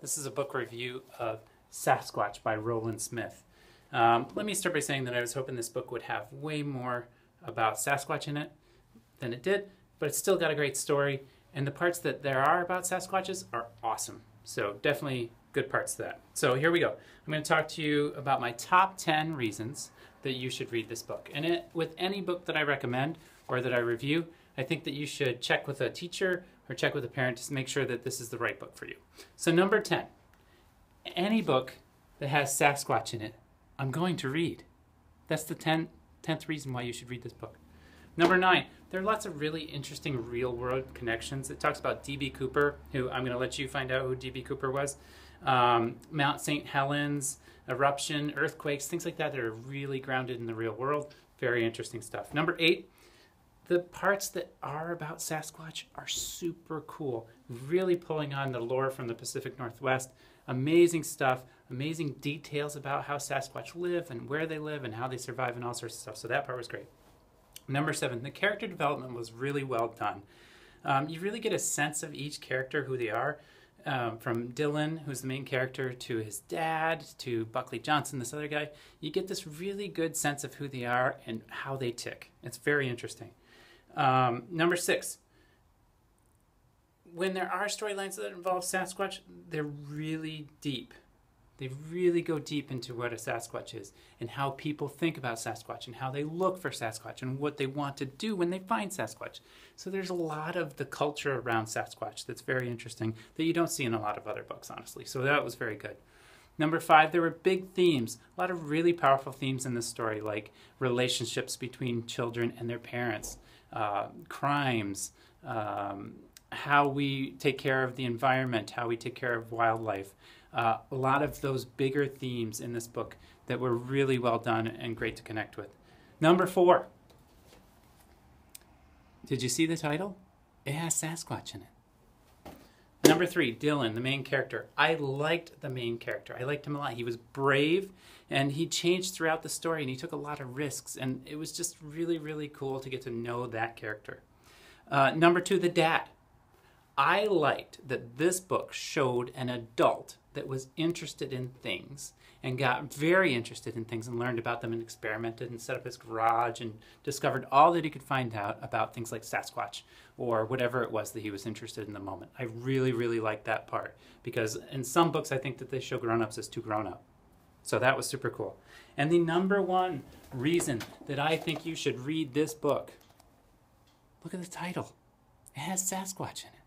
This is a book review of Sasquatch by Roland Smith. Let me start by saying that I was hoping this book would have way more about Sasquatch in it than it did, but it's still got a great story, and the parts that there are about Sasquatches are awesome. So definitely good parts to that. So here we go. I'm going to talk to you about my top 10 reasons that you should read this book. And with any book that I recommend or that I review, I think that you should check with a teacher or check with a parent to make sure that this is the right book for you. So number 10, any book that has Sasquatch in it, I'm going to read. That's the 10th reason why you should read this book. Number 9, there are lots of really interesting real-world connections. It talks about D.B. Cooper, who I'm going to let you find out who D.B. Cooper was, Mount St. Helens, eruption, earthquakes, things like that that are really grounded in the real world. Very interesting stuff. Number 8, the parts that are about Sasquatch are super cool, really pulling on the lore from the Pacific Northwest. Amazing stuff, amazing details about how Sasquatch live and where they live and how they survive and all sorts of stuff. So that part was great. Number 7, the character development was really well done. You really get a sense of each character, who they are, from Dylan, who's the main character, to his dad, to Buckley Johnson, this other guy. You get this really good sense of who they are and how they tick. It's very interesting. Number 6, when there are storylines that involve Sasquatch, they're really deep. They really go deep into what a Sasquatch is and how people think about Sasquatch and how they look for Sasquatch and what they want to do when they find Sasquatch. So there's a lot of the culture around Sasquatch that's very interesting that you don't see in a lot of other books, honestly. So that was very good. Number 5, there were big themes, a lot of really powerful themes in this story, like relationships between children and their parents, crimes, how we take care of the environment, how we take care of wildlife. A lot of those bigger themes in this book that were really well done and great to connect with. Number 4, did you see the title? It has Sasquatch in it. Number 3, Dylan, the main character. I liked the main character. I liked him a lot. He was brave, and he changed throughout the story, and he took a lot of risks, and it was just really, really cool to get to know that character. Number 2, the dad. I liked that this book showed an adult that was interested in things and got very interested in things and learned about them and experimented and set up his garage and discovered all that he could find out about things like Sasquatch or whatever it was that he was interested in the moment. I really, really liked that part because in some books I think that they show grown-ups as too grown-up. So that was super cool. And the number 1 reason that I think you should read this book, look at the title. It has Sasquatch in it.